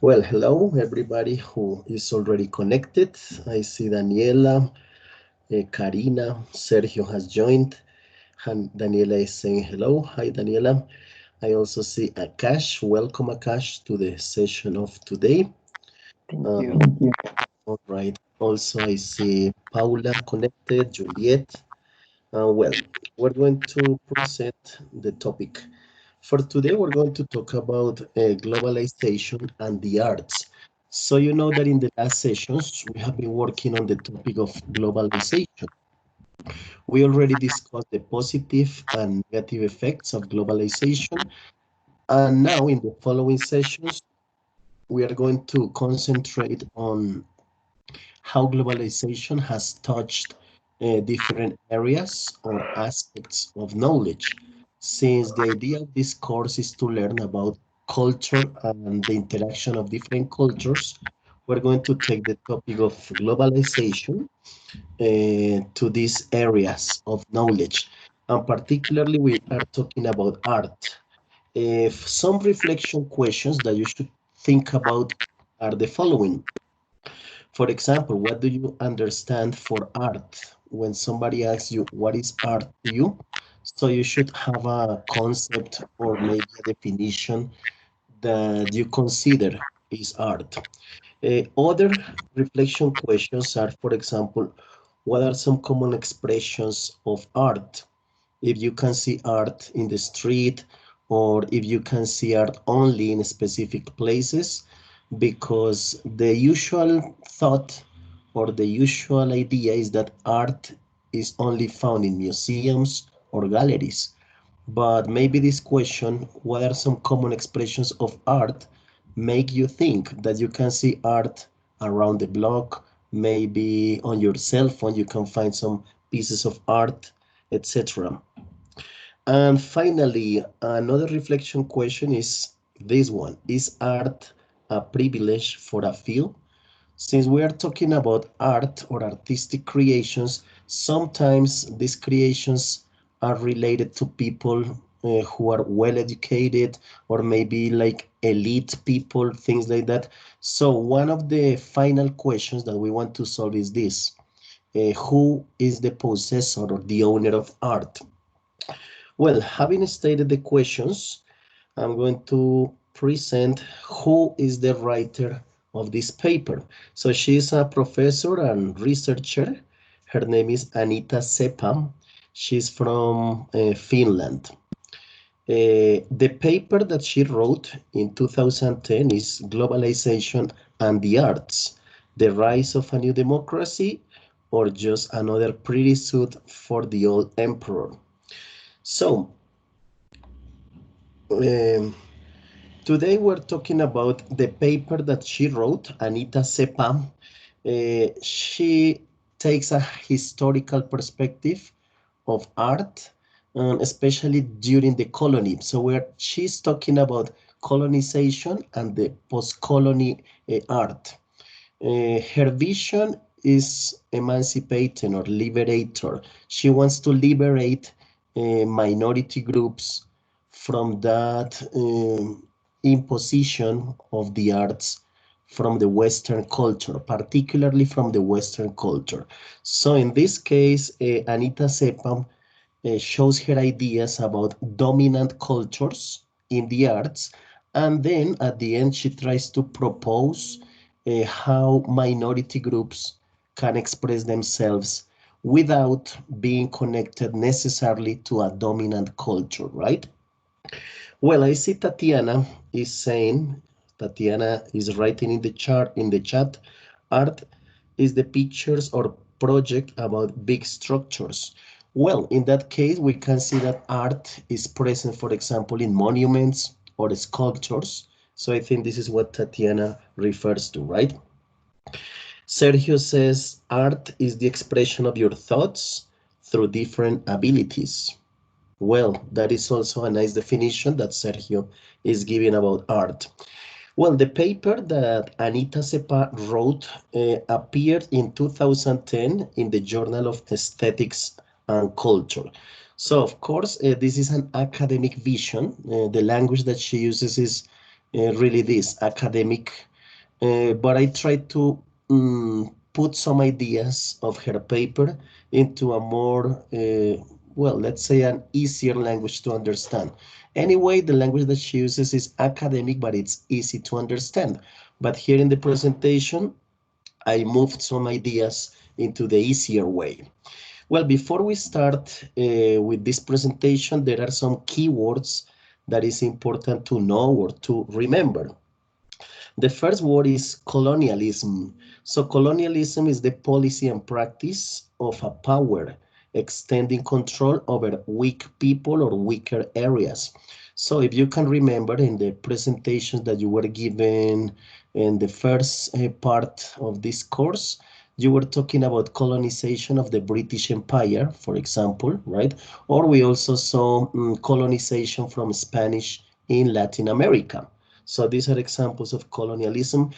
Well, hello everybody who is already connected. I see Daniela, Karina, Sergio has joined, and Daniela is saying hello. Hi, Daniela. I also see Akash. Welcome, Akash, to the session of today. Thank you. Um, all right. Also, I see Paula connected, Juliet. Well, we're going to present the topic. For today, we're going to talk about globalization and the arts. So you know that in the last sessions, we have been working on the topic of globalization. We already discussed the positive and negative effects of globalization. And now in the following sessions, we are going to concentrate on how globalization has touched different areas or aspects of knowledge. Since the idea of this course is to learn about culture and the interaction of different cultures, we're going to take the topic of globalization to these areas of knowledge. And particularly, we are talking about art. If some reflection questions that you should think about are the following. For example, what do you understand for art? When somebody asks you, what is art to you? So you should have a concept or maybe a definition that you consider is art. Other reflection questions are, for example, what are some common expressions of art? If you can see art in the street, or if you can see art only in specific places, because the usual thought or the usual idea is that art is only found in museums or galleries. But maybe this question, what are some common expressions of art, make you think that you can see art around the block, maybe on your cell phone you can find some pieces of art, etc. And finally, another reflection question is this one. Is art a privilege for a few? Since we are talking about art or artistic creations, sometimes these creations are related to people who are well educated or maybe like elite people, things like that. So one of the final questions that we want to solve is this. Who is the possessor or the owner of art? Well, having stated the questions, I'm going to present who is the writer of this paper. So she's a professor and researcher. Her name is Anita Seppa. She's from Finland. The paper that she wrote in 2010 is Globalization and the Arts, the Rise of a New Democracy, or just another pretty suit for the old emperor. So, um, today we're talking about the paper that she wrote, Anita Sepa. She takes a historical perspective of art, especially during the colony. So she's talking about colonization and the post-colony art. Her vision is emancipating or liberator. She wants to liberate minority groups from that imposition of the arts from the Western culture, particularly from the Western culture. So in this case, Anita Sepam shows her ideas about dominant cultures in the arts, and then at the end she tries to propose how minority groups can express themselves without being connected necessarily to a dominant culture, right? Well, I see Tatiana is saying, Tatiana is writing in the chat, art is the pictures or project about big structures. Well, in that case, we can see that art is present, for example, in monuments or sculptures. So I think this is what Tatiana refers to, right? Sergio says art is the expression of your thoughts through different abilities. Well, that is also a nice definition that Sergio is giving about art. Well, the paper that Anita Sepa wrote appeared in 2010 in the Journal of Aesthetics and Culture. So, of course, this is an academic vision. The language that she uses is really this academic, but I try to put some ideas of her paper into a more, well, let's say an easier language to understand. Anyway, the language that she uses is academic, but it's easy to understand. But here in the presentation, I moved some ideas into the easier way. Well, before we start with this presentation, there are some keywords that is important to know or to remember. The first word is colonialism. So colonialism is the policy and practice of a power extending control over weak people or weaker areas. So if you can remember in the presentations that you were given in the first part of this course, you were talking about colonization of the British Empire, for example, right? Or we also saw colonization from Spanish in Latin America. So these are examples of colonialism.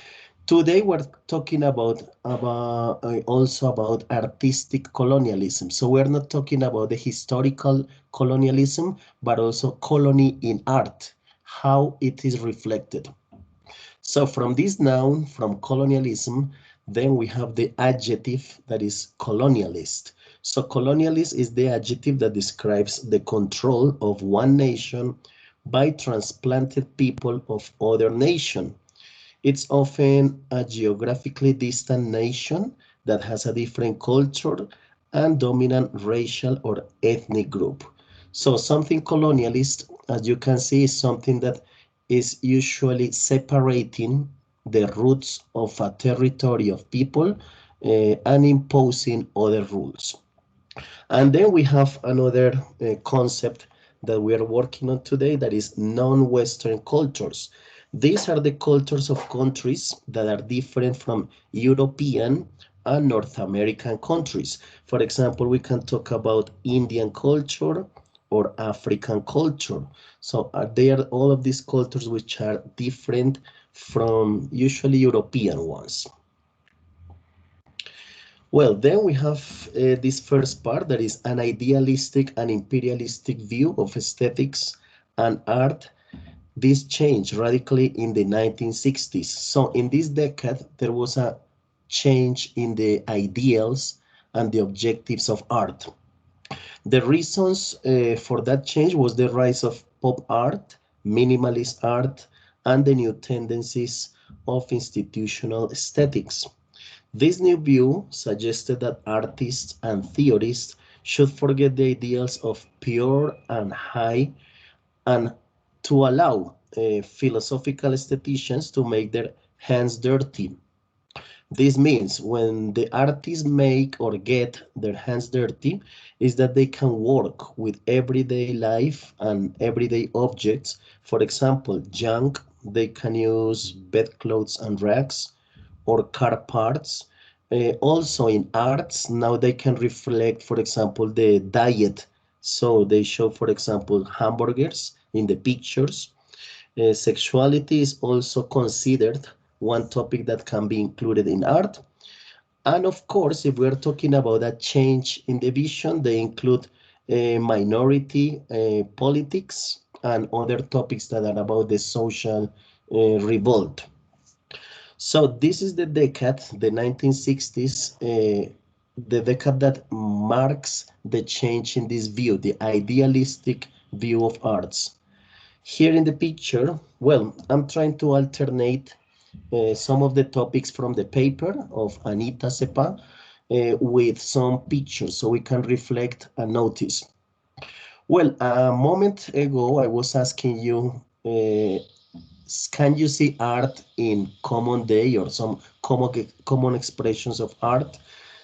Today we're talking about also about artistic colonialism. So we're not talking about the historical colonialism, but also colony in art, how it is reflected. So from this noun, from colonialism, then we have the adjective that is colonialist. So colonialist is the adjective that describes the control of one nation by transplanted people of other nation. It's often a geographically distant nation that has a different culture and dominant racial or ethnic group. So something colonialist, as you can see, is something that is usually separating the roots of a territory of people and imposing other rules. And then we have another concept that we are working on today that is non-Western cultures. These are the cultures of countries that are different from European and North American countries. For example, we can talk about Indian culture or African culture. So they are all of these cultures which are different from usually European ones. Well, then we have this first part that is an idealistic and imperialistic view of aesthetics and art. This changed radically in the 1960s. So in this decade, there was a change in the ideals and the objectives of art. The reasons for that change was the rise of pop art, minimalist art, and the new tendencies of institutional aesthetics. This new view suggested that artists and theorists should forget the ideals of pure and high and to allow philosophical aestheticians to make their hands dirty. This means when the artists make or get their hands dirty, is that they can work with everyday life and everyday objects. For example, junk, they can use bedclothes and rags or car parts. Also in arts, now they can reflect, for example, the diet. So they show, for example, hamburgers in the pictures. Sexuality is also considered one topic that can be included in art. And of course, if we're talking about a change in the vision, they include minority politics and other topics that are about the social revolt. So this is the decade, the 1960s, the decade that marks the change in this view, the idealistic view of arts. Here in the picture, well, I'm trying to alternate some of the topics from the paper of Anita Sepa with some pictures so we can reflect and notice. Well, a moment ago, I was asking you, can you see art in common day or some common expressions of art?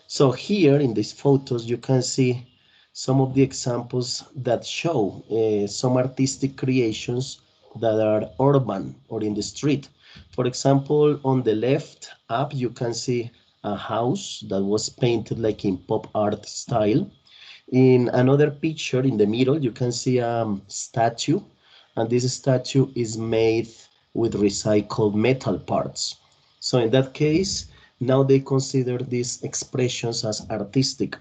So here in these photos, you can see some of the examples that show some artistic creations that are urban or in the street. For example, on the left up, you can see a house that was painted like in pop art style. In another picture in the middle, you can see a statue, and this statue is made with recycled metal parts. So in that case, now they consider these expressions as artistic.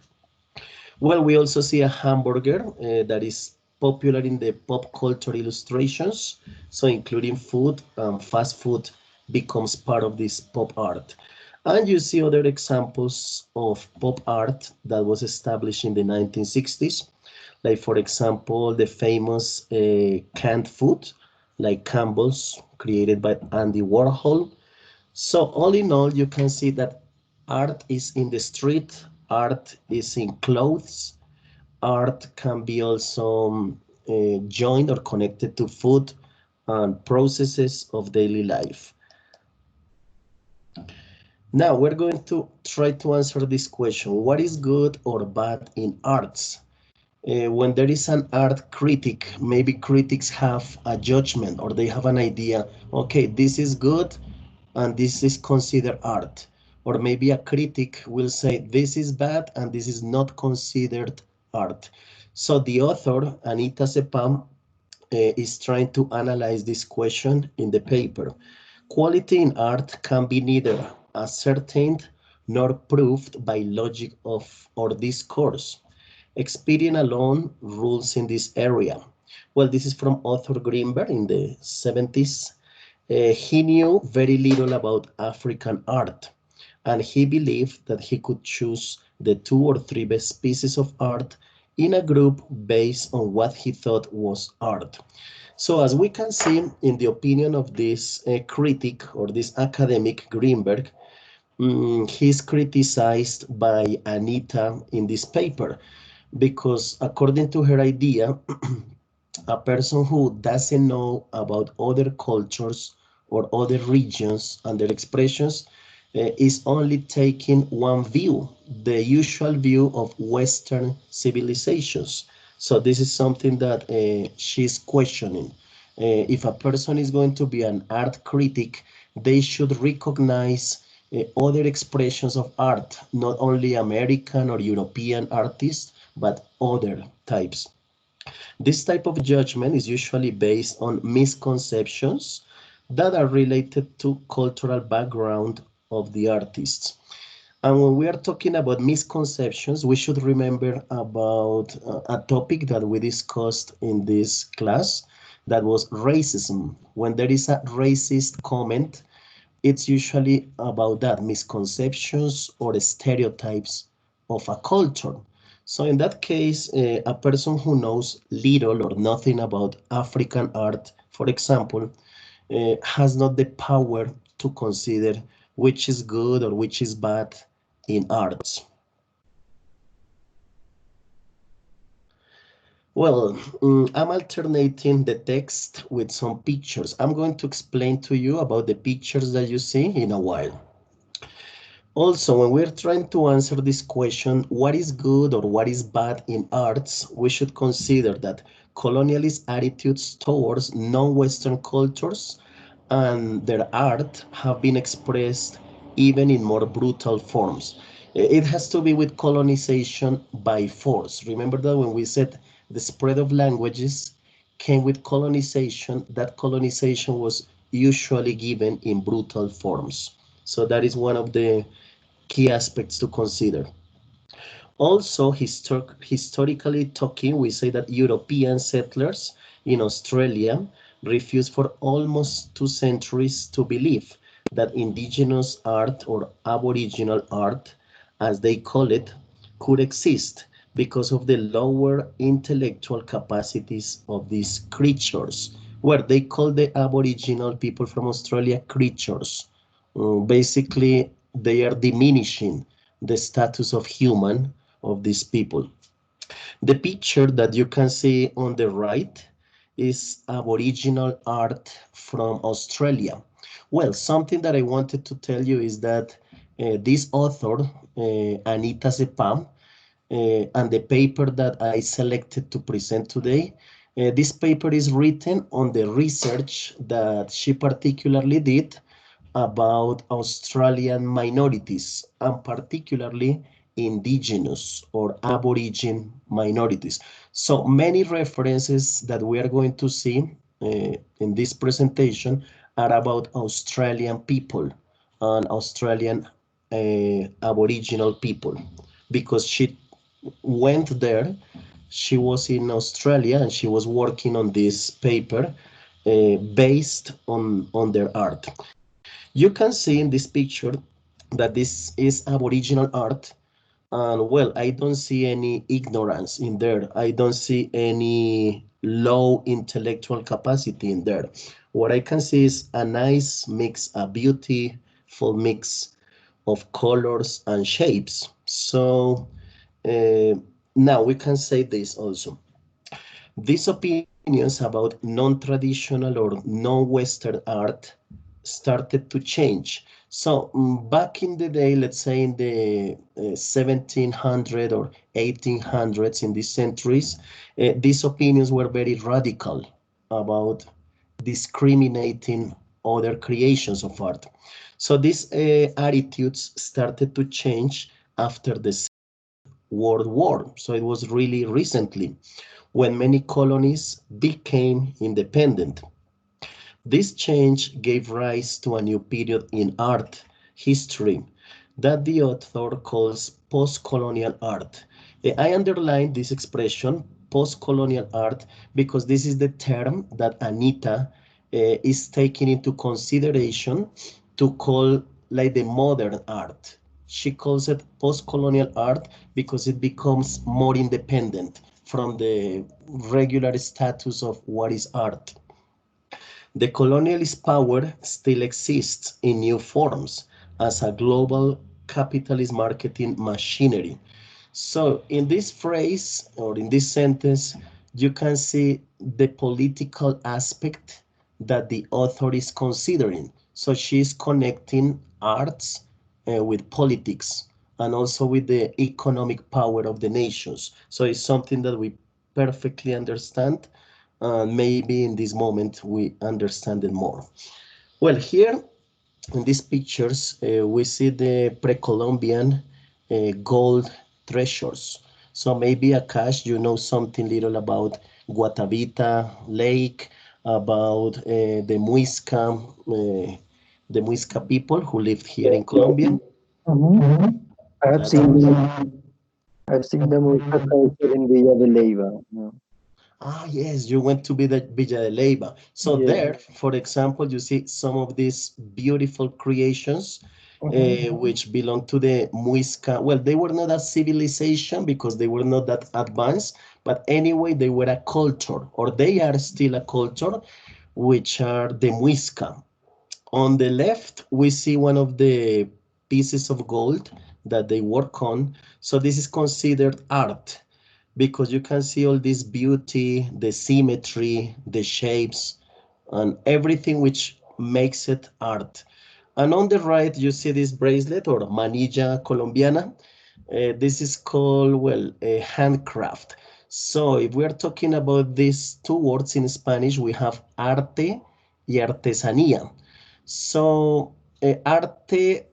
Well, we also see a hamburger that is popular in the pop culture illustrations. So including food, fast food becomes part of this pop art. And you see other examples of pop art that was established in the 1960s, like for example, the famous canned food, like Campbell's, created by Andy Warhol. So all in all, you can see that art is in the street, art is in clothes, art can be also joined or connected to food and processes of daily life. Now we're going to try to answer this question. What is good or bad in arts? When there is an art critic, maybe critics have a judgment or they have an idea, okay, this is good and this is considered art. Or maybe a critic will say this is bad and this is not considered art. So the author, Anita Sepam, is trying to analyze this question in the paper. Quality in art can be neither ascertained nor proved by logic of or discourse. Experience alone rules in this area. Well, this is from Arthur Greenberg in the 70s. He knew very little about African art, and he believed that he could choose the two or three best pieces of art in a group based on what he thought was art. So, as we can see in the opinion of this critic or this academic Greenberg, he's criticized by Anita in this paper because, according to her idea, a person who doesn't know about other cultures or other regions and their expressions is only taking one view, the usual view of Western civilizations. So this is something that she's questioning. If a person is going to be an art critic, they should recognize other expressions of art, not only American or European artists, but other types. This type of judgment is usually based on misconceptions that are related to cultural background of the artists. And when we are talking about misconceptions, we should remember about a topic that we discussed in this class that was racism. When there is a racist comment, it's usually about that misconceptions or stereotypes of a culture. So in that case, a person who knows little or nothing about African art, for example, has not the power to consider which is good or which is bad in arts. Well, I'm alternating the text with some pictures. I'm going to explain to you about the pictures that you see in a while. Also, when we're trying to answer this question, what is good or what is bad in arts, we should consider that colonialist attitudes towards non-Western cultures and their art have been expressed even in more brutal forms. It has to be with colonization by force. Remember that when we said the spread of languages came with colonization, that colonization was usually given in brutal forms. So that is one of the key aspects to consider. Also, historically talking, we say that European settlers in Australia refused for almost 2 centuries to believe that indigenous art or aboriginal art, as they call it, could exist because of the lower intellectual capacities of these creatures, where they call the aboriginal people from Australia creatures. Basically, they are diminishing the status of human of these people. The picture that you can see on the right is Aboriginal art from Australia. Well, something that I wanted to tell you is that this author, Anita Sepam, and the paper that I selected to present today, this paper is written on the research that she particularly did about Australian minorities and particularly indigenous or aborigine minorities. So many references that we are going to see in this presentation are about Australian people and Australian Aboriginal people because she went there She was in Australia and she was working on this paper based on their art. You can see in this picture that this is Aboriginal art, and well, I don't see any ignorance in there. I don't see any low intellectual capacity in there. What I can see is a nice mix, a beautiful mix of colors and shapes. So uh, now we can say this also. These opinions about non-traditional or non-Western art started to change. So back in the day, let's say in the 1700 or 1800s, in these centuries, these opinions were very radical about discriminating other creations of art. So these attitudes started to change after the World War. So it was really recently when many colonies became independent. This change gave rise to a new period in art history that the author calls post-colonial art. I underline this expression, post-colonial art, because this is the term that Anita is taking into consideration to call like the modern art. She calls it post-colonial art because it becomes more independent from the regular status of what is art. The colonialist power still exists in new forms as a global capitalist marketing machinery. So, in this phrase or in this sentence, you can see the political aspect that the author is considering. So, she's connecting arts with politics and also with the economic power of the nations. So, it's something that we perfectly understand. Maybe in this moment we understand it more. Well, here in these pictures, we see the pre-Columbian gold treasures. So maybe Akash, you know something little about Guatavita Lake, about the Muisca people who lived here in Colombia. Mm-hmm. I have That's seen awesome. I've seen the Muisca culture in Villa de Leyva. Ah, yes, you went to Villa de Leyva. So Yeah. there, for example, you see some of these beautiful creations Mm-hmm. which belong to the Muisca. Well, they were not a civilization because they were not that advanced, but anyway, they were a culture, or they are still a culture, which are the Muisca. On the left, we see one of the pieces of gold that they work on. So this is considered art because you can see all this beauty, the symmetry, the shapes, and everything which makes it art. And on the right, you see this bracelet or manilla colombiana. This is called, well, a handcraft. So if we are talking about these two words in Spanish, we have arte y artesanía. So arte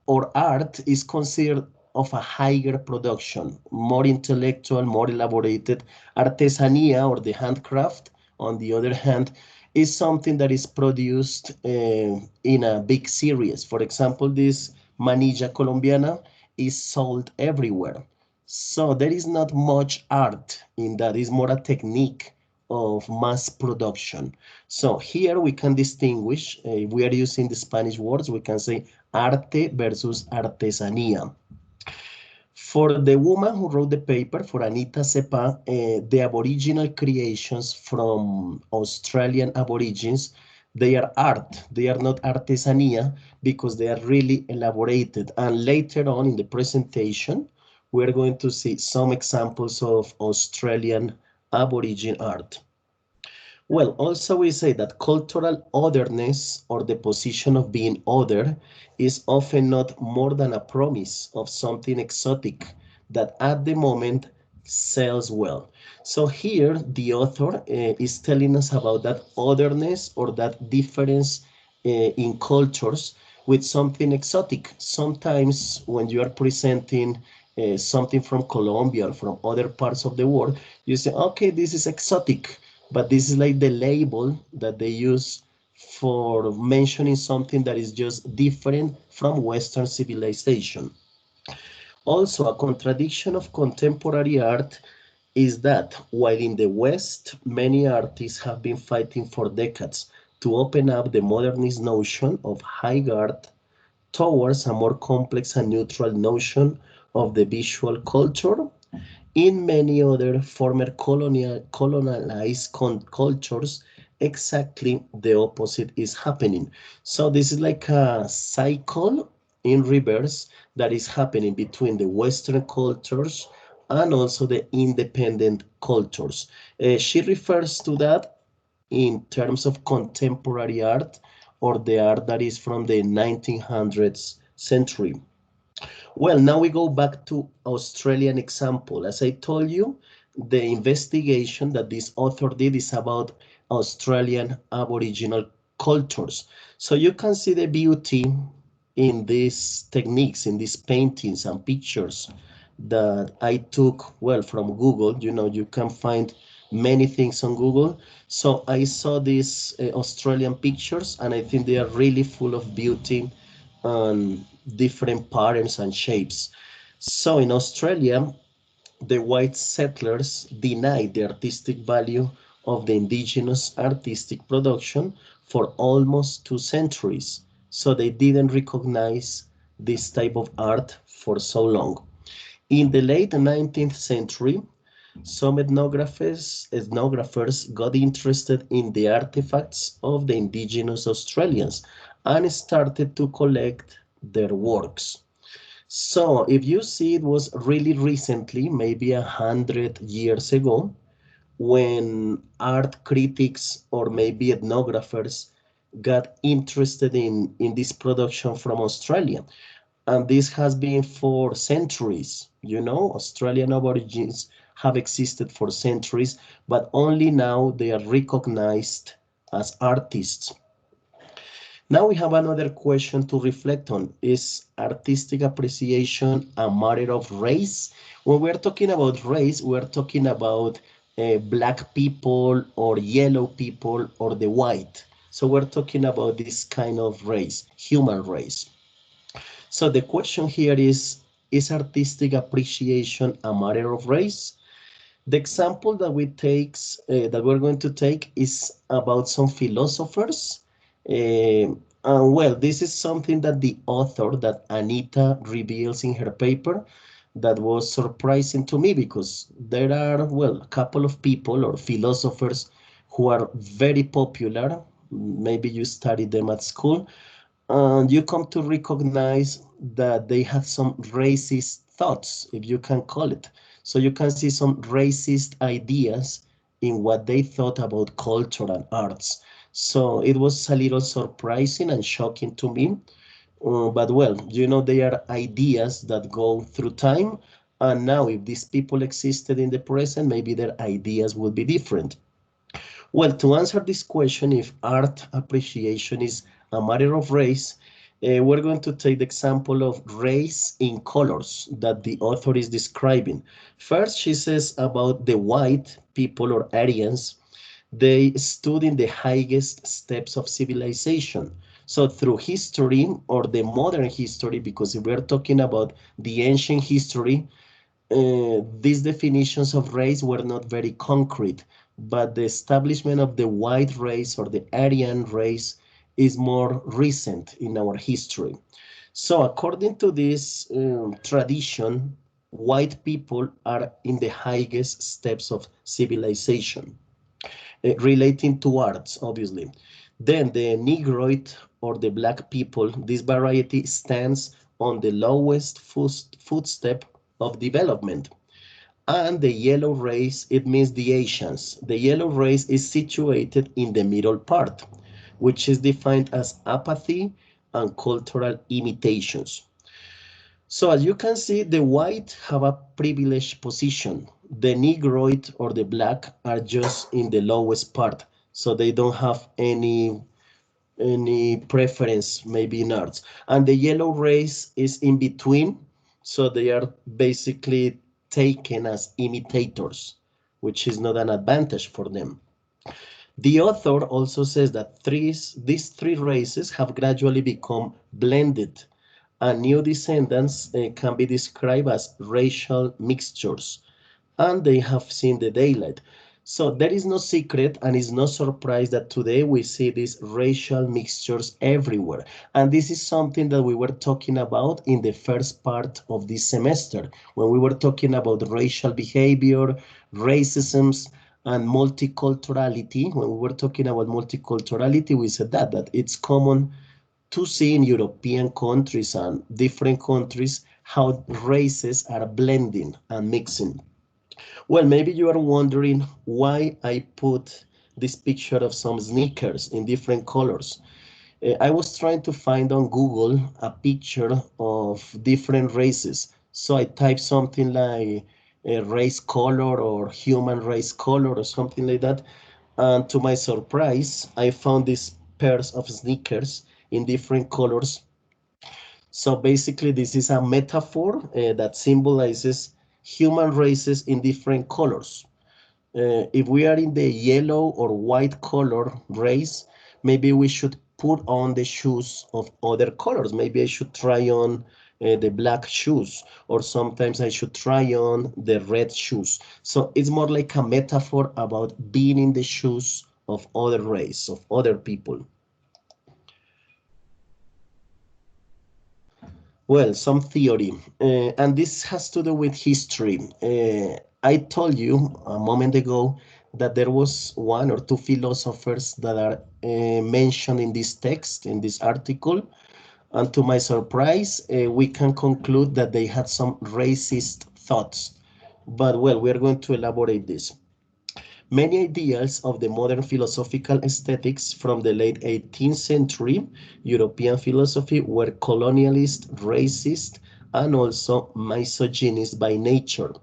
or art is considered of a higher production, more intellectual, more elaborated. Artesanía or the handcraft, on the other hand, is something that is produced in a big series. For example, this manilla colombiana is sold everywhere. So there is not much art in that. It's more a technique of mass production. So here we can distinguish, if we are using the Spanish words, we can say arte versus artesanía. For the woman who wrote the paper, for Anita Sepa, the Aboriginal creations from Australian Aborigines, they are art. They are not artesanía because they are really elaborated. And later on in the presentation, we're going to see some examples of Australian Aborigine art. Well, also we say that cultural otherness or the position of being other is often not more than a promise of something exotic that at the moment sells well. So here the author is telling us about that otherness or that difference in cultures with something exotic. Sometimes when you are presenting something from Colombia or from other parts of the world, you say, okay, this is exotic, but this is like the label that they use for mentioning something that is just different from Western civilization. Also, a contradiction of contemporary art is that while in the West, many artists have been fighting for decades to open up the modernist notion of high art towards a more complex and neutral notion of the visual culture, in many other former colonialized cultures, exactly the opposite is happening. So this is like a cycle in reverse that is happening between the Western cultures and also the independent cultures. She refers to that in terms of contemporary art or the art that is from the 1900s century. Well, now we go back to Australian example. As I told you, the investigation that this author did is about Australian Aboriginal cultures. So you can see the beauty in these techniques, in these paintings and pictures that I took, well, from Google. You know, you can find many things on Google. So I saw these Australian pictures and I think they are really full of beauty and different patterns and shapes. So in Australia, the white settlers denied the artistic value of the indigenous artistic production for almost 2 centuries. So they didn't recognize this type of art for so long. In the late 19th century, some ethnographers got interested in the artifacts of the indigenous Australians and started to collect their works. So if you see, it was really recently, maybe 100 years ago, when art critics or maybe ethnographers got interested in this production from Australia. And this has been for centuries. You know, Australian Aborigines have existed for centuries, but only now they are recognized as artists. Now we have another question to reflect on. Is artistic appreciation a matter of race? When we're talking about race, we're talking about black people or yellow people or the white. So we're talking about this kind of race, human race. So the question here is artistic appreciation a matter of race? The example that that we're going to take is about some philosophers. Well, this is something that the author, that Anita, reveals in her paper that was surprising to me because there are, well, a couple of people or philosophers who are very popular. Maybe you studied them at school, and you come to recognize that they had some racist thoughts, if you can call it. So you can see some racist ideas in what they thought about culture and arts. So it was a little surprising and shocking to me. But well, you know, they are ideas that go through time. And now, if these people existed in the present, maybe their ideas would be different. Well, to answer this question, if art appreciation is a matter of race, we're going to take the example of race in colors that the author is describing. First, she says about the white people or Aryans, they stood in the highest steps of civilization. So through history or the modern history, because if we're talking about the ancient history, these definitions of race were not very concrete, but the establishment of the white race or the Aryan race is more recent in our history. So, according to this tradition, white people are in the highest steps of civilization, relating to arts, obviously. Then the Negroid or the black people, this variety stands on the lowest footstep of development. And the yellow race, it means the Asians. The yellow race is situated in the middle part, which is defined as apathy and cultural imitations. So as you can see, the white have a privileged position. The Negroid or the black are just in the lowest part, so they don't have any preference maybe in arts. And the yellow race is in between, so they are basically taken as imitators, which is not an advantage for them. The author also says that these three races have gradually become blended, and new descendants can be described as racial mixtures. and they have seen the daylight. So there is no secret and it's no surprise that today we see these racial mixtures everywhere. And this is something that we were talking about in the first part of this semester when we were talking about racial behavior, racisms, and multiculturality. When we were talking about multiculturality, we said that it's common to see in European countries and different countries how races are blending and mixing. Well, maybe you are wondering why I put this picture of some sneakers in different colors. I was trying to find on Google a picture of different races. So I typed something like a race color or human race color or something like that. And to my surprise, I found these pairs of sneakers in different colors. So basically, this is a metaphor that symbolizes human races in different colors. If we are in the yellow or white color race, maybe we should put on the shoes of other colors. Maybe I should try on the black shoes, or sometimes I should try on the red shoes. So it's more like a metaphor about being in the shoes of other race, of other people. Well, some theory, and this has to do with history. I told you a moment ago that there was one or two philosophers that are mentioned in this text, in this article, and to my surprise, we can conclude that they had some racist thoughts. But well, we are going to elaborate this. Many ideas of the modern philosophical aesthetics from the late 18th century European philosophy were colonialist, racist, and also misogynist by nature.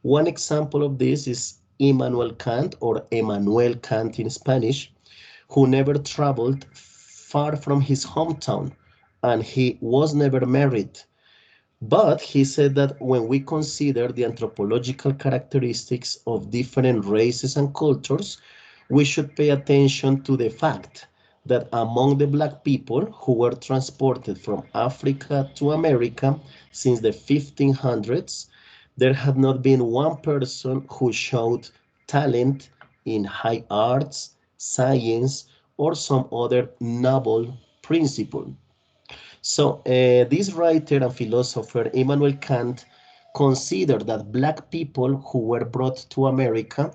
One example of this is Immanuel Kant, or Emmanuel Kant in Spanish, who never traveled far from his hometown and he was never married. But he said that when we consider the anthropological characteristics of different races and cultures, we should pay attention to the fact that among the black people who were transported from Africa to America since the 1500s, there had not been one person who showed talent in high arts, science, or some other noble principle. So, this writer and philosopher Immanuel Kant considered that black people who were brought to America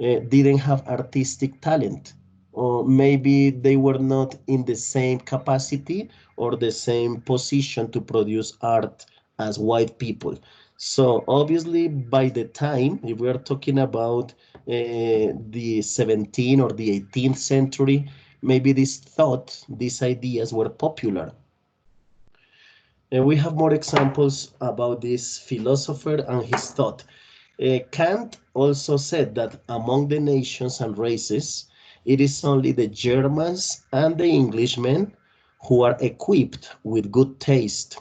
didn't have artistic talent, or maybe they were not in the same capacity or the same position to produce art as white people. So, obviously, by the time, if we are talking about the 17th or the 18th century, maybe this thought, these ideas were popular. And we have more examples about this philosopher and his thought. Kant also said that among the nations and races, it is only the Germans and the Englishmen who are equipped with good taste.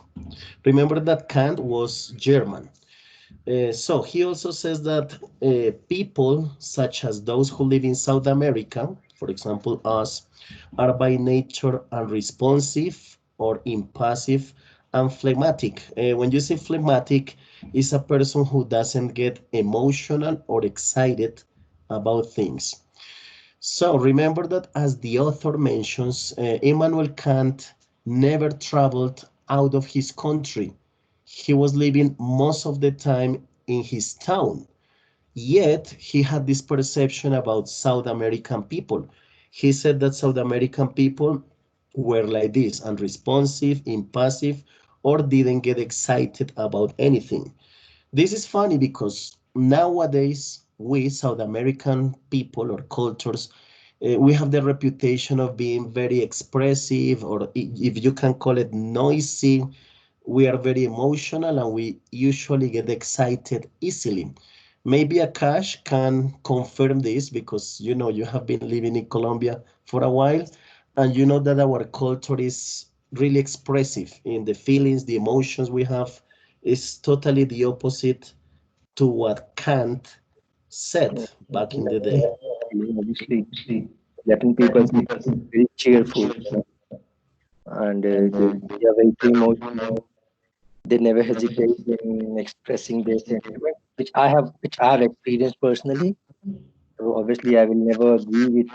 Remember that Kant was German. So he also says that people such as those who live in South America, for example, us, are by nature unresponsive or impassive and phlegmatic. When you say phlegmatic, is a person who doesn't get emotional or excited about things. So remember that as the author mentions, Immanuel Kant never traveled out of his country. He was living most of the time in his town. Yet he had this perception about South American people. He said that South American people were like this, unresponsive, impassive, or didn't get excited about anything. This is funny because nowadays we South American people or cultures, we have the reputation of being very expressive, or if you can call it noisy. We are very emotional and we usually get excited easily. Maybe Akash can confirm this because you know you have been living in Colombia for a while and you know that our culture is really expressive in the feelings, the emotions we have is totally the opposite to what Kant said back in the day. Obviously, Latin people are very cheerful, and they are very emotional. They never hesitate in expressing their sentiments. which I have experienced personally. So obviously, I will never agree with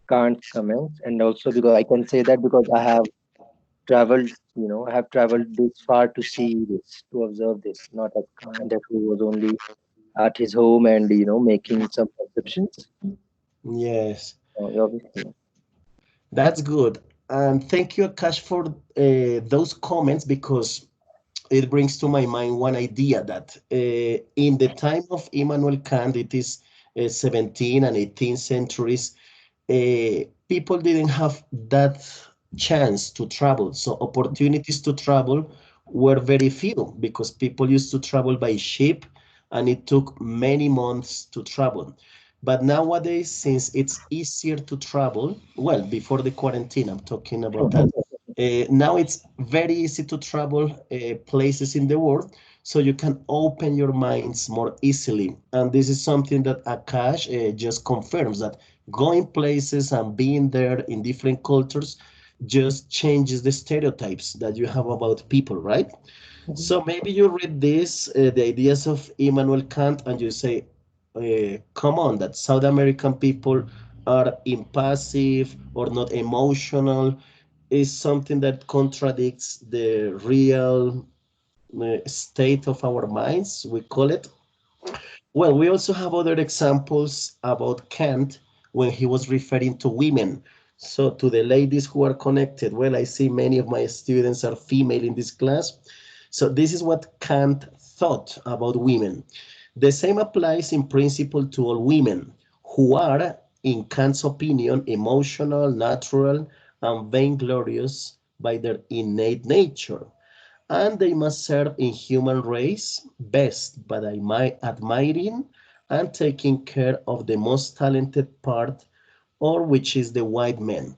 Kant's comments, and also because I can say that because I have traveled, I have traveled this far to see this, to observe this, not as Kant, that who was only at his home and making some perceptions. Yes, Obviously. that's good. And thank you, Akash, for those comments because it brings to my mind one idea that in the time of Immanuel Kant, it is 17th and 18th centuries, people didn't have that chance to travel. So opportunities to travel were very few because people used to travel by ship and it took many months to travel. But nowadays, since it's easier to travel, well, before the quarantine, I'm talking about that. Now it's very easy to travel places in the world, so you can open your minds more easily. And this is something that Akash just confirms that going places and being there in different cultures just changes the stereotypes that you have about people, right? Mhm. So maybe you read this, the ideas of Immanuel Kant, and you say, come on, that South American people are impassive or not emotional is something that contradicts the real state of our minds, we call it. Well, we also have other examples about Kant when he was referring to women. So, to the ladies who are connected, well, I see many of my students are female in this class. So, this is what Kant thought about women. The same applies in principle to all women who are, in Kant's opinion, emotional, natural, and vainglorious by their innate nature and they must serve in human race best by admiring and taking care of the most talented part, or which is the white man.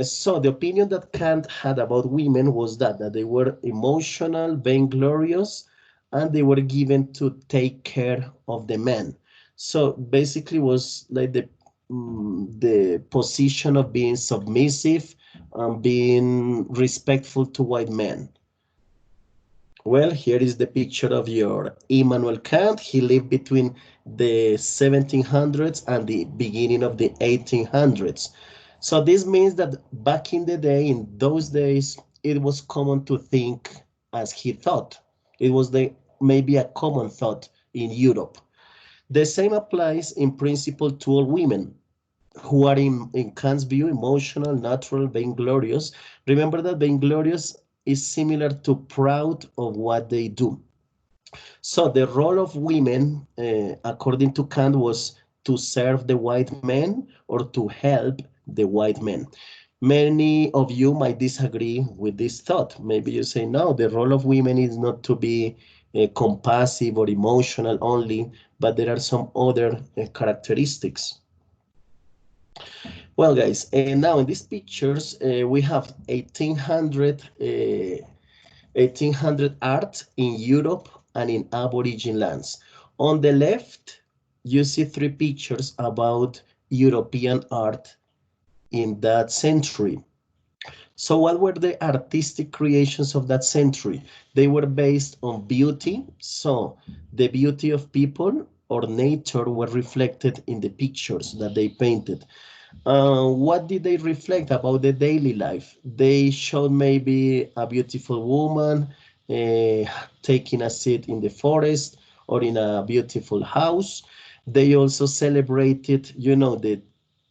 So the opinion that Kant had about women was that they were emotional, vainglorious, and they were given to take care of the man. So basically was like the position of being submissive and being respectful to white men. Well, here is the picture of your Immanuel Kant. He lived between the 1700s and the beginning of the 1800s. So this means that back in the day, in those days, it was common to think as he thought. It was maybe a common thought in Europe. The same applies in principle to all women who are in Kant's view emotional, natural, vainglorious. Remember that vainglorious is similar to proud of what they do. So the role of women, according to Kant, was to serve the white man or to help the white man. Many of you might disagree with this thought. Maybe you say, no, the role of women is not to be compassive or emotional only, but there are some other characteristics. Well, guys, now in these pictures, we have 1800 art in Europe and in Aborigine lands. On the left, you see three pictures about European art in that century. So, what were the artistic creations of that century? They were based on beauty. So, the beauty of people or nature were reflected in the pictures that they painted. What did they reflect about the daily life? They showed maybe a beautiful woman uh, taking a seat in the forest or in a beautiful house. They also celebrated, the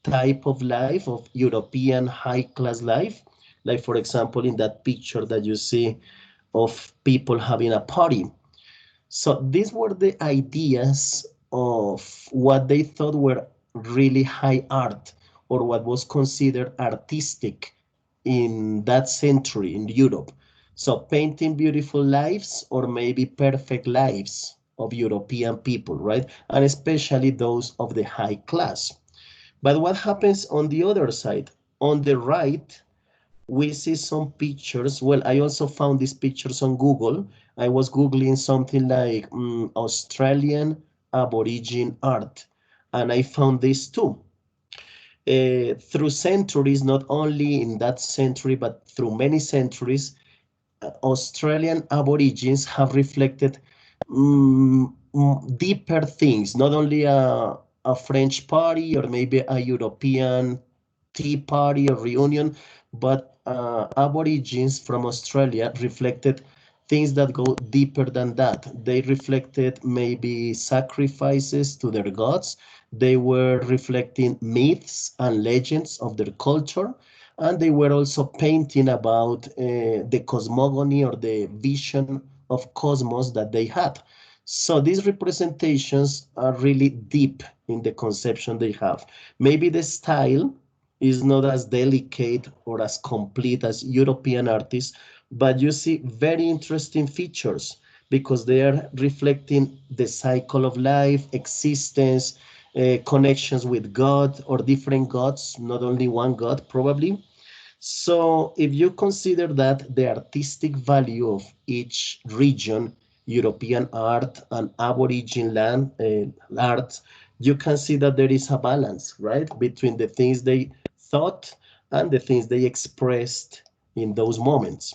type of life of European high class life. Like, for example, in that picture that you see of people having a party. So these were the ideas of what they thought were really high art or what was considered artistic in that century in Europe. So painting beautiful lives or maybe perfect lives of European people, right? And especially those of the high class. But what happens on the other side? On the right, we see some pictures. Well, I also found these pictures on Google. I was Googling something like Australian Aborigine art, and I found this too. Through centuries, not only in that century, but through many centuries, Australian Aborigines have reflected deeper things, not only a French party or maybe a European tea party or reunion, but Aborigines from Australia reflected things that go deeper than that. They reflected maybe sacrifices to their gods. They were reflecting myths and legends of their culture. And they were also painting about the cosmogony or the vision of cosmos that they had. So these representations are really deep in the conception they have. Maybe the style is not as delicate or as complete as European artists, but you see very interesting features because they are reflecting the cycle of life, existence, connections with God or different gods, not only one God, probably. So if you consider that the artistic value of each region, European art and Aborigine land art, you can see that there is a balance, right, between the things they thought and the things they expressed in those moments.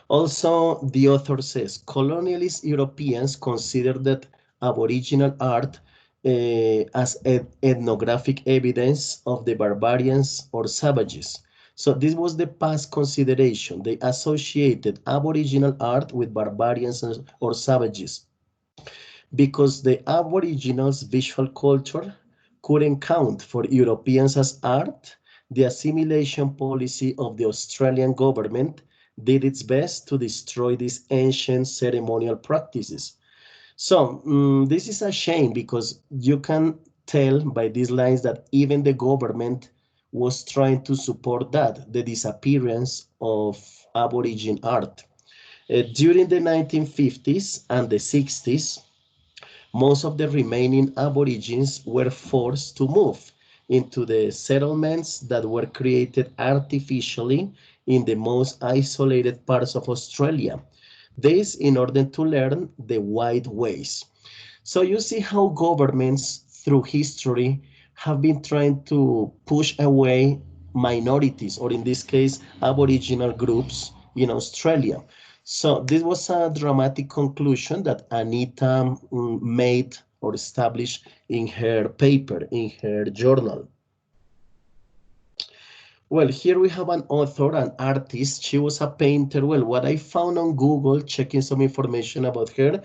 Also, the author says colonialist Europeans considered that Aboriginal art as ethnographic evidence of the barbarians or savages. So this was the past consideration. They associated Aboriginal art with barbarians or savages because the Aboriginals' visual culture couldn't count for Europeans as art. The assimilation policy of the Australian government did its best to destroy these ancient ceremonial practices. So this is a shame because you can tell by these lines that even the government was trying to support that, the disappearance of Aborigine art. During the 1950s and the 60s, most of the remaining Aborigines were forced to move into the settlements that were created artificially in the most isolated parts of Australia. This in order to learn the white ways. So you see how governments through history have been trying to push away minorities, or in this case, Aboriginal groups in Australia. So this was a dramatic conclusion that Anita made or established in her paper, in her journal. Well, here we have an author, an artist. She was a painter. Well, what I found on Google, checking some information about her,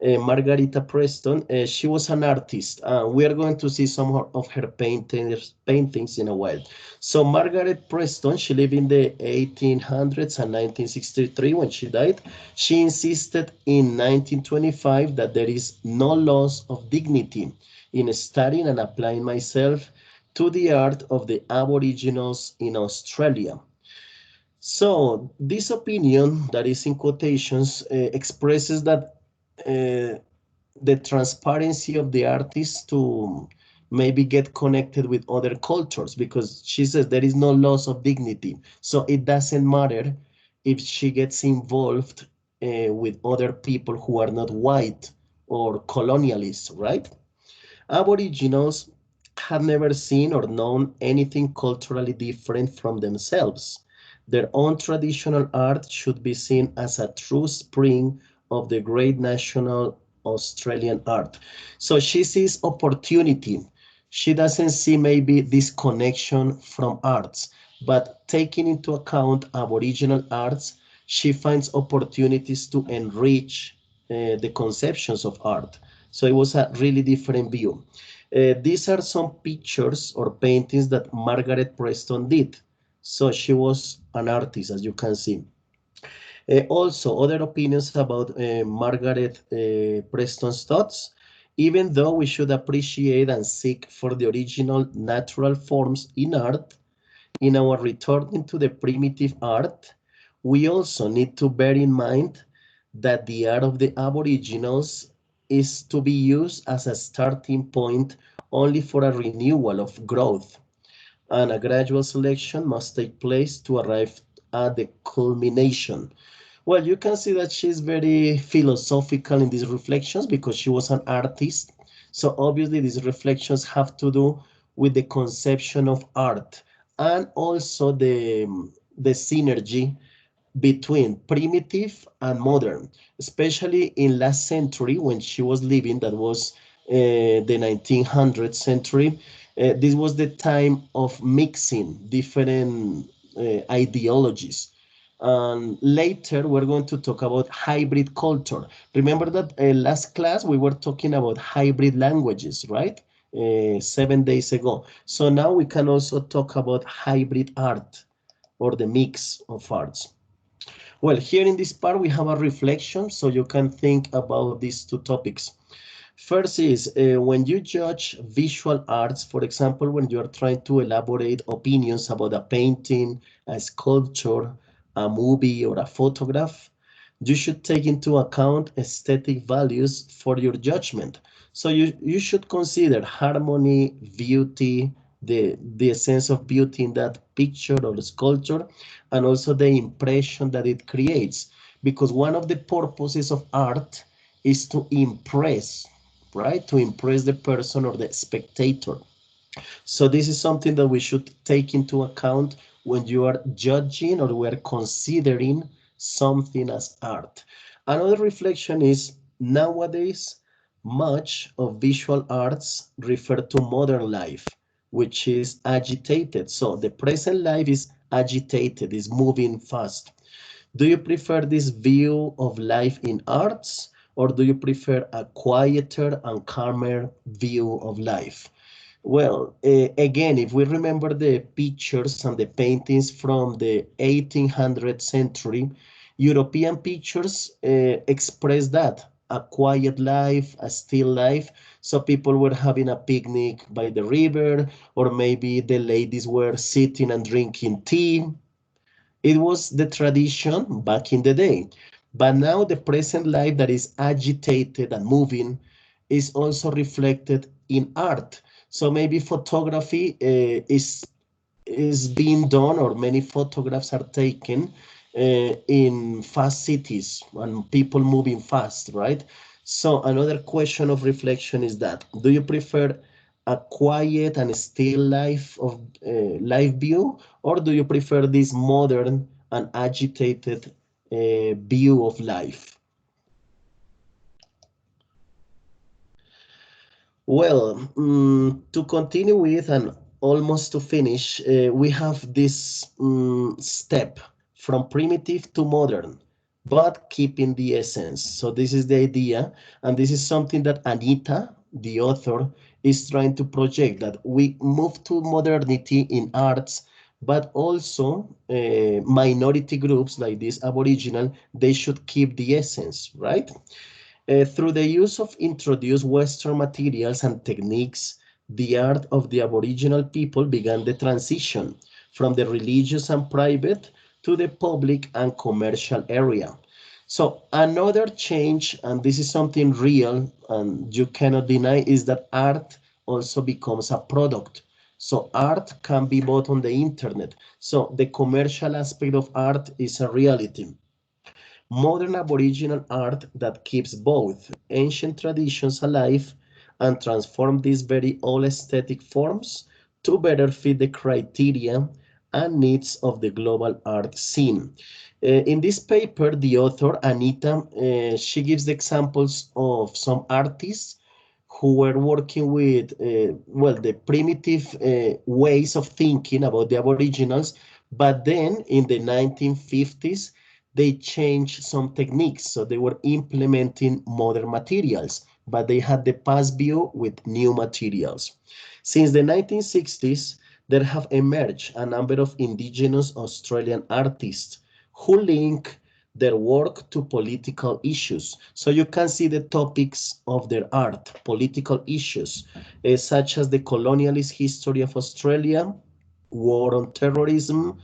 Margarita Preston, she was an artist. We are going to see some of her paintings in a while. So Margaret Preston, she lived in the 1800s and 1963 when she died. She insisted in 1925 that there is no loss of dignity in studying and applying myself to the art of the Aboriginals in Australia. So this opinion, that is in quotations, expresses that the transparency of the artist to maybe get connected with other cultures because she says there is no loss of dignity. So it doesn't matter if she gets involved with other people who are not white or colonialists, right? Aboriginals had never seen or known anything culturally different from themselves. Their own traditional art should be seen as a true spring of the great national Australian art. So she sees opportunity. She doesn't see maybe this connection from arts, but taking into account Aboriginal arts, she finds opportunities to enrich the conceptions of art. So it was a really different view. These are some pictures or paintings that Margaret Preston did. So she was an artist, as you can see. Also, other opinions about Margaret Preston's thoughts. Even though we should appreciate and seek for the original natural forms in art, in our returning to the primitive art, we also need to bear in mind that the art of the Aboriginals is to be used as a starting point only for a renewal of growth, and a gradual selection must take place to arrive at the culmination. Well, you can see that she's very philosophical in these reflections because she was an artist. So obviously these reflections have to do with the conception of art and also the synergy between primitive and modern, especially in last century when she was living, that was the 1900th century. This was the time of mixing different ideologies. And later, we're going to talk about hybrid culture. Remember that last class we were talking about hybrid languages, right? 7 days ago. So now we can also talk about hybrid art or the mix of arts. Well, here in this part, we have a reflection so you can think about these two topics. First is when you judge visual arts, for example, when you are trying to elaborate opinions about a painting, a sculpture, a movie, or a photograph, you should take into account aesthetic values for your judgment. So you should consider harmony, beauty, the sense of beauty in that picture or sculpture, and also the impression that it creates. Because one of the purposes of art is to impress, right? To impress the person or the spectator. So this is something that we should take into account when you are judging or we are considering something as art. Another reflection is nowadays much of visual arts refer to modern life, which is agitated. So the present life is agitated, is moving fast. Do you prefer this view of life in arts, or do you prefer a quieter and calmer view of life? Well, again, if we remember the pictures and the paintings from the 1800th century, European pictures express that a quiet life, a still life. So people were having a picnic by the river, or maybe the ladies were sitting and drinking tea. It was the tradition back in the day. But now the present life that is agitated and moving is also reflected in art. So maybe photography is being done, or many photographs are taken in fast cities and people moving fast, right? So another question of reflection is that do you prefer a quiet and still life of life view, or do you prefer this modern and agitated view of life? Well, to continue with and almost to finish, we have this step from primitive to modern, but keeping the essence. So this is the idea, and this is something that Anita, the author, is trying to project, that we move to modernity in arts, but also minority groups like this Aboriginal, they should keep the essence, right? Through the use of introduced Western materials and techniques, the art of the Aboriginal people began the transition from the religious and private to the public and commercial area. So another change, and this is something real and you cannot deny, is that art also becomes a product. So art can be bought on the internet. So the commercial aspect of art is a reality. Modern Aboriginal art that keeps both ancient traditions alive and transforms these very old aesthetic forms to better fit the criteria and needs of the global art scene. In this paper, the author, Anita, she gives the examples of some artists who were working with, well, the primitive ways of thinking about the Aboriginals, but then in the 1950s, they changed some techniques. So they were implementing modern materials, but they had the past view with new materials. Since the 1960s, there have emerged a number of indigenous Australian artists who link their work to political issues. So you can see the topics of their art, political issues, such as the colonialist history of Australia, war on terrorism,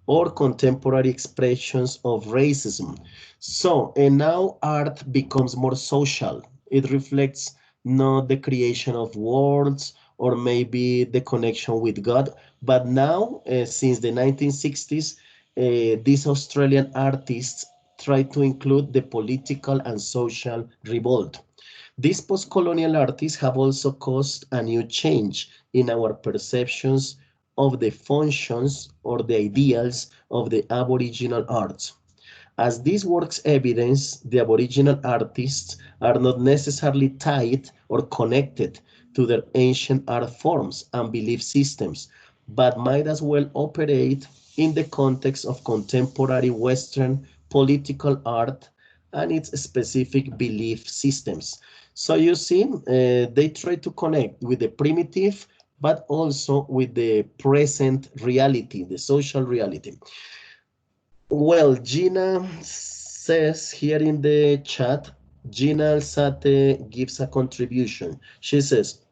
or contemporary expressions of racism. So, and now art becomes more social. It reflects not the creation of words or maybe the connection with God, but now, since the 1960s, these Australian artists try to include the political and social revolt. These post-colonial artists have also caused a new change in our perceptions of the functions or the ideals of the Aboriginal arts. As these works evidence, the Aboriginal artists are not necessarily tied or connected to their ancient art forms and belief systems, but might as well operate in the context of contemporary Western political art and its specific belief systems. So you see, they try to connect with the primitive, but also with the present reality, the social reality. Well, Gina says here in the chat, Gina Alzate gives a contribution. She says,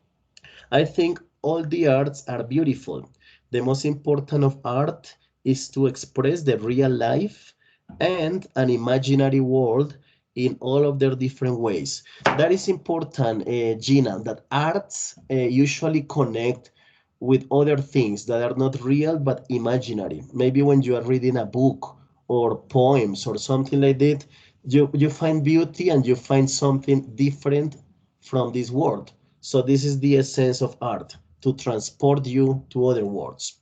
I think all the arts are beautiful. The most important of art is to express the real life and an imaginary world in all of their different ways. That is important, Gina, that arts usually connect with other things that are not real but imaginary. Maybe when you are reading a book or poems or something like that, you find beauty and you find something different from this world. So this is the essence of art, to transport you to other worlds.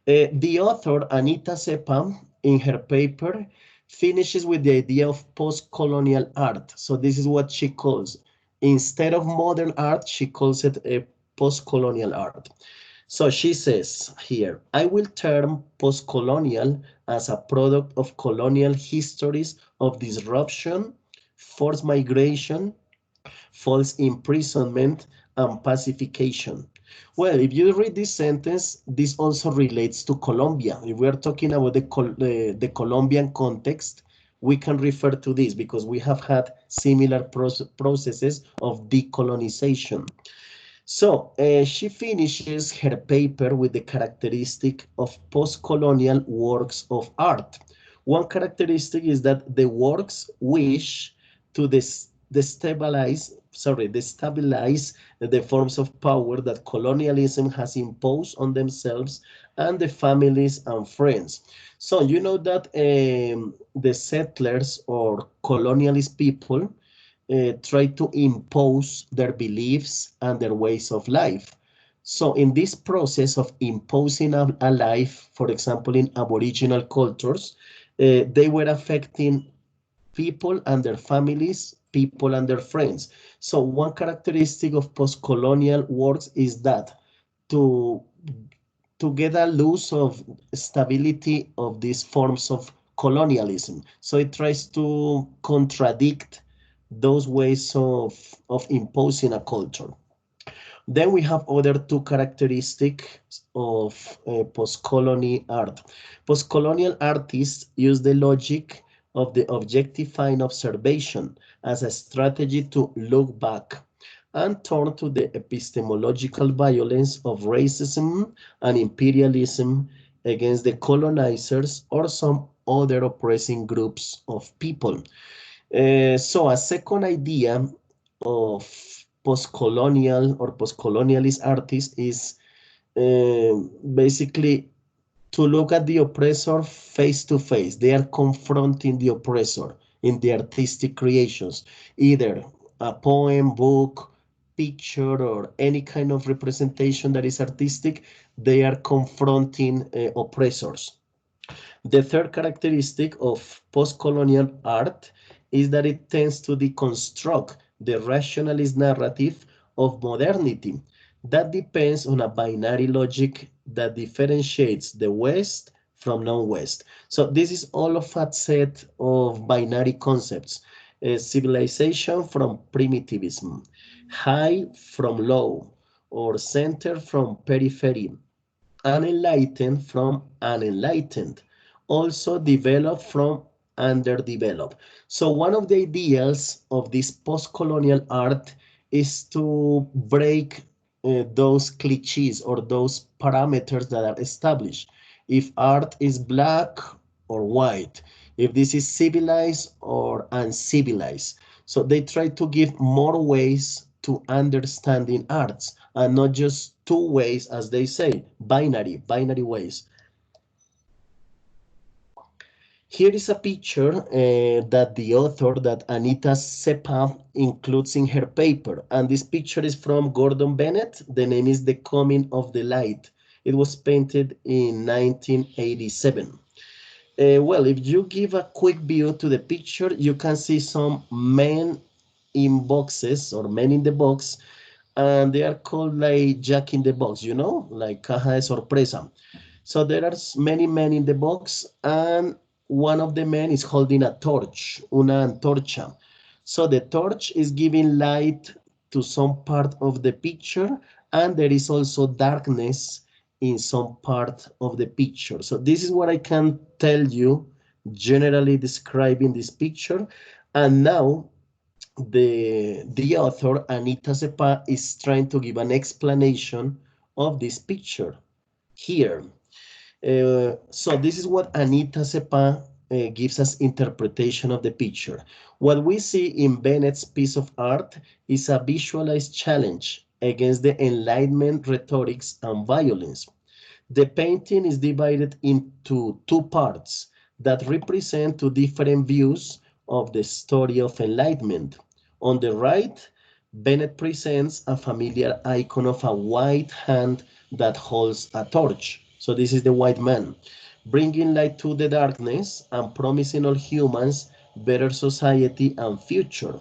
The author, Anita Sepa, in her paper, finishes with the idea of post-colonial art. So this is what she calls, instead of modern art, she calls it a post-colonial art. So she says here, I will term post-colonial as a product of colonial histories of disruption, forced migration, false imprisonment, and pacification. Well, if you read this sentence, this also relates to Colombia. If we are talking about the Colombian context, we can refer to this because we have had similar processes of decolonization. So she finishes her paper with the characteristic of post-colonial works of art. One characteristic is that the works wish to destabilize the forms of power that colonialism has imposed on themselves and the families and friends. So you know that the settlers or colonialist people try to impose their beliefs and their ways of life. So in this process of imposing a life, for example, in Aboriginal cultures, they were affecting people and their families, people and their friends. So one characteristic of post-colonial works is that to to get a loose of stability of these forms of colonialism. So it tries to contradict those ways of imposing a culture. Then we have other two characteristics of post-colonial art. Post-colonial artists use the logic of the objectifying observation as a strategy to look back and turn to the epistemological violence of racism and imperialism against the colonizers or some other oppressing groups of people. So a second idea of post-colonial or post-colonialist artists is uh, basically to look at the oppressor face to face. They are confronting the oppressor in the artistic creations, either a poem, book, picture, or any kind of representation that is artistic. They are confronting oppressors. The third characteristic of post-colonial art is that it tends to deconstruct the rationalist narrative of modernity that depends on a binary logic that differentiates the West from non-West. So this is all of a set of binary concepts. Civilization from primitivism, high from low, or center from periphery, unenlightened from unenlightened, also developed from underdeveloped. So one of the ideals of this post-colonial art is to break those cliches or those parameters that are established. If art is black or white, if this is civilized or uncivilized. So they try to give more ways to understanding arts and not just two ways, as they say, binary ways. Here is a picture that the author, that Anita Sepa, includes in her paper. And this picture is from Gordon Bennett. The name is The Coming of the Light. It was painted in 1987. Well, if you give a quick view to the picture, you can see some men in boxes or men in the box, and they are called like Jack in the Box, like caja de sorpresa. So there are many men in the box, and one of the men is holding a torch, una antorcha. So the torch is giving light to some part of the picture, and there is also darkness in some part of the picture. So this is what I can tell you, generally describing this picture. And now the author Anita Sepa is trying to give an explanation of this picture here. So this is what Anita Sepa gives us interpretation of the picture. What we see in Bennett's piece of art is a visualized challenge against the Enlightenment rhetorics and violence. The painting is divided into two parts that represent two different views of the story of enlightenment. On the right, Bennett presents a familiar icon of a white hand that holds a torch. So this is the white man, bringing light to the darkness and promising all humans better society and future.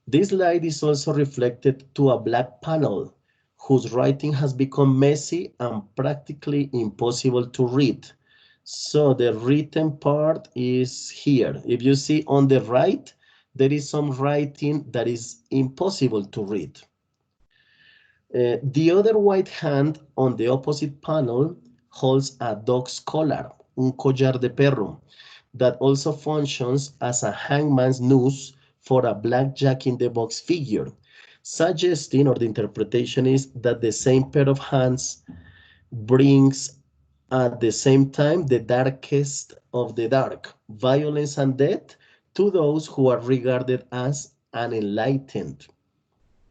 This light is also reflected to a black panel whose writing has become messy and practically impossible to read. So the written part is here. If you see on the right, there is some writing that is impossible to read. The other white hand on the opposite panel holds a dog's collar, un collar de perro, that also functions as a hangman's noose for a black jack in the box figure, suggesting, or the interpretation is that the same pair of hands brings at the same time the darkest of the dark, violence and death, to those who are regarded as unenlightened.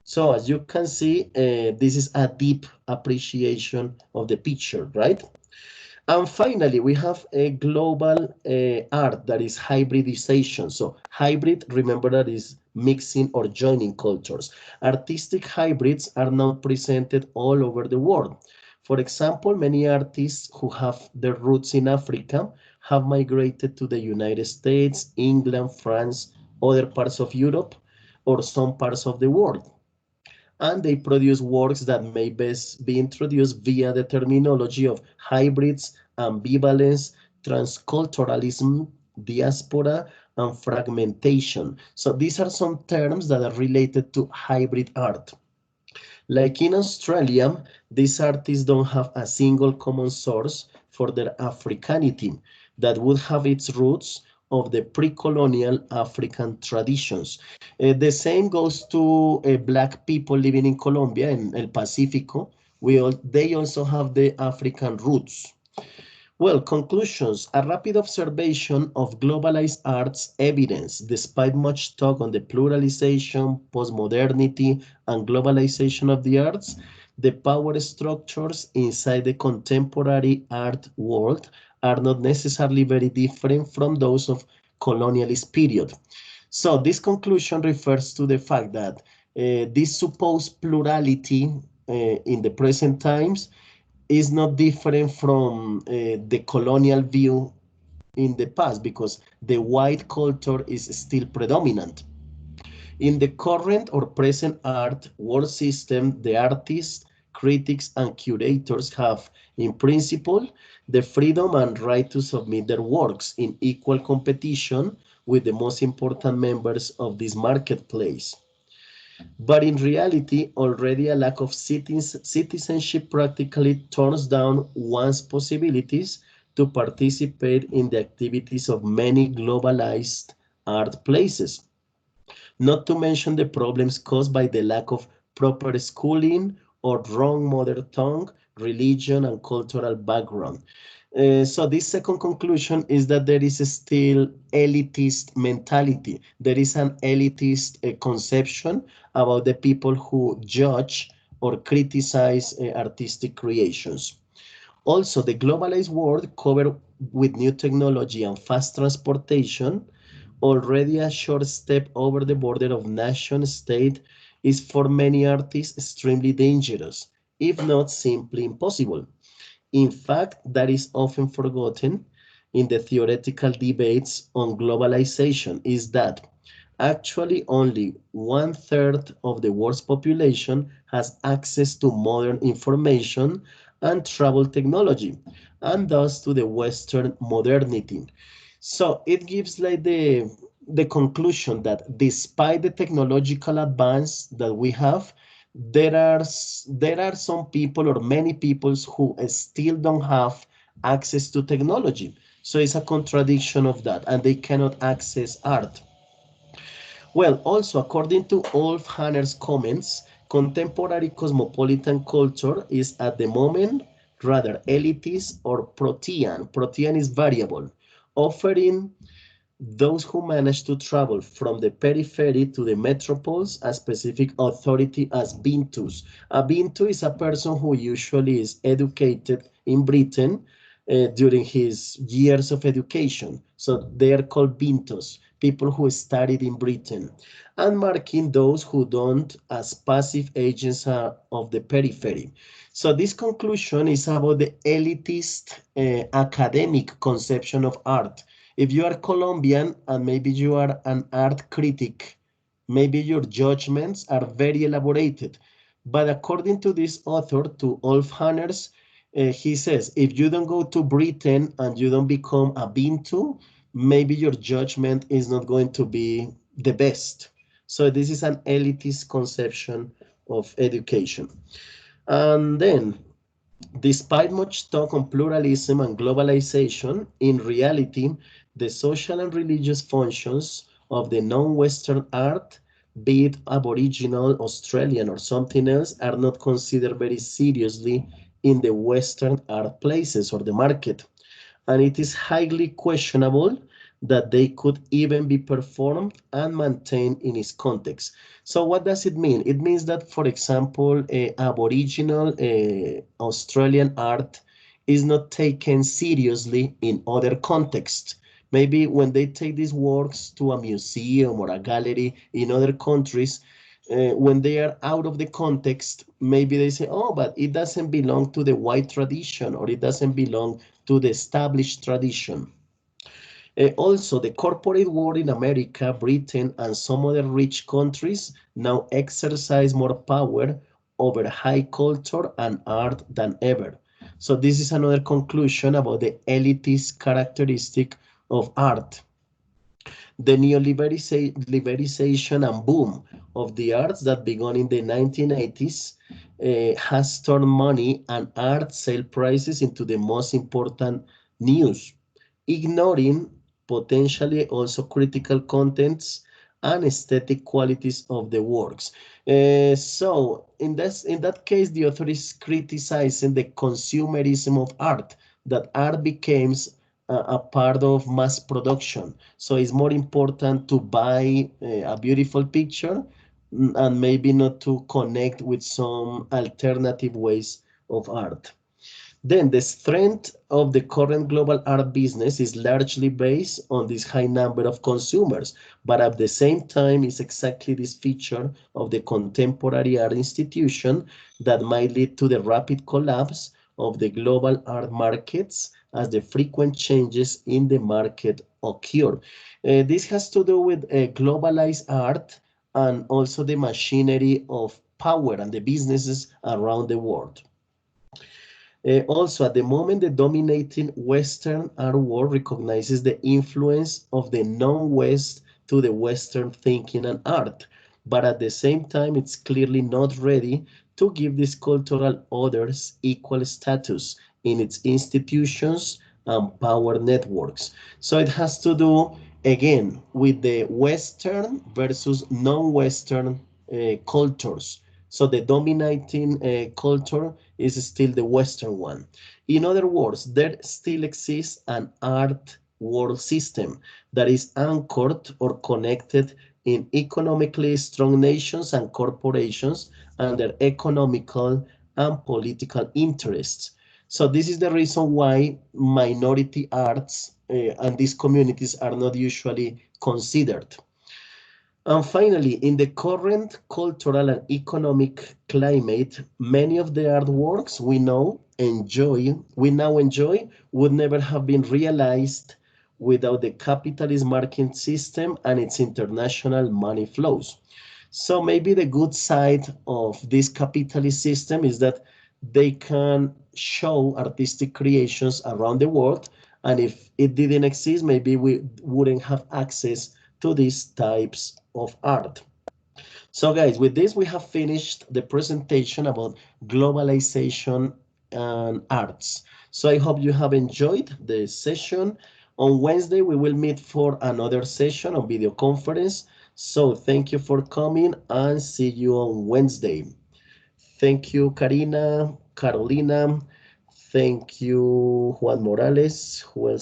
So as you can see, this is a deep appreciation of the picture, right? And finally, we have a global art that is hybridization. So hybrid, remember that is mixing or joining cultures. Artistic hybrids are now presented all over the world. For example, many artists who have their roots in Africa have migrated to the United States, England, France, other parts of Europe, or some parts of the world, and they produce works that may best be introduced via the terminology of hybrids, ambivalence, transculturalism, diaspora, and fragmentation. So these are some terms that are related to hybrid art. Like in Australia, these artists don't have a single common source for their Africanity that would have its roots of the pre-colonial African traditions. The same goes to black people living in Colombia and El Pacifico. They also have the African roots. Well, conclusions. A rapid observation of globalized arts evidence, despite much talk on the pluralization, postmodernity, and globalization of the arts, the power structures inside the contemporary art world are not necessarily very different from those of colonialist period. So this conclusion refers to the fact that this supposed plurality in the present times is not different from the colonial view in the past because the white culture is still predominant. In the current or present art world system, the artists, critics, and curators have, in principle, the freedom and right to submit their works in equal competition with the most important members of this marketplace. But in reality, already a lack of citizenship practically turns down one's possibilities to participate in the activities of many globalized art places. Not to mention the problems caused by the lack of proper schooling or wrong mother tongue, religion, and cultural background. So this second conclusion is that there is still elitist mentality. There is an elitist conception about the people who judge or criticize artistic creations. Also, the globalized world covered with new technology and fast transportation, already a short step over the border of nation state, is for many artists extremely dangerous, if not simply impossible. In fact, that is often forgotten. in the theoretical debates on globalization is that actually only one third of the world's population has access to modern information and travel technology, and thus to the Western modernity. So it gives like the conclusion that despite the technological advance that we have, there are some people or many peoples who still don't have access to technology. So it's a contradiction of that, and they cannot access art. Well, also, according to Ulf Hanner's comments, contemporary cosmopolitan culture is at the moment rather elitist or protean. Protean is variable, offering those who manage to travel from the periphery to the metropoles a specific authority as Bintus. A Bintu is a person who usually is educated in Britain during his years of education. So they are called Bintos, people who studied in Britain, and marking those who don't as passive agents of the periphery. So this conclusion is about the elitist academic conception of art. If you are Colombian and maybe you are an art critic, maybe your judgments are very elaborated. But according to this author, to Ulf Hanners, he says if you don't go to Britain and you don't become a Bintu, maybe your judgment is not going to be the best. So this is an elitist conception of education. And then despite much talk on pluralism and globalization, in reality, the social and religious functions of the non-Western art, be it Aboriginal, Australian, or something else, are not considered very seriously in the Western art places or the market, and it is highly questionable that they could even be performed and maintained in its context. So what does it mean? It means that, for example, Aboriginal Australian art is not taken seriously in other contexts. Maybe when they take these works to a museum or a gallery in other countries, when they are out of the context, maybe they say, oh, but it doesn't belong to the white tradition or it doesn't belong to the established tradition. Also, the corporate world in America, Britain, and some other rich countries now exercise more power over high culture and art than ever. So, this is another conclusion about the elitist characteristic of art. The neoliberalization and boom of the arts that began in the 1980s has turned money and art sale prices into the most important news, ignoring potentially also critical contents and aesthetic qualities of the works. So in that case, the author is criticizing the consumerism of art, that art becomes a part of mass production. So it's more important to buy a beautiful picture and maybe not to connect with some alternative ways of art. Then the strength of the current global art business is largely based on this high number of consumers, but at the same time is exactly this feature of the contemporary art institution that might lead to the rapid collapse of the global art markets as the frequent changes in the market occur. This has to do with globalized art and also the machinery of power and the businesses around the world. Also, at the moment, the dominating Western art world recognizes the influence of the non-West to the Western thinking and art, but at the same time, it's clearly not ready to give these cultural others equal status in its institutions and power networks. So it has to do again with the Western versus non-Western cultures. So the dominating culture is still the Western one. In other words, there still exists an art world system that is anchored or connected in economically strong nations and corporations and their economical and political interests. So this is the reason why minority arts and these communities are not usually considered. And finally, in the current cultural and economic climate, many of the artworks we know we now enjoy would never have been realized without the capitalist market system and its international money flows. So maybe the good side of this capitalist system is that they can show artistic creations around the world, and if it didn't exist, maybe we wouldn't have access to these types of art. So, guys, with this, we have finished the presentation about globalization and arts. So, I hope you have enjoyed the session. On Wednesday, we will meet for another session on video conference. So, thank you for coming and see you on Wednesday. Thank you, Karina, Carolina. Thank you, Juan Morales. Who else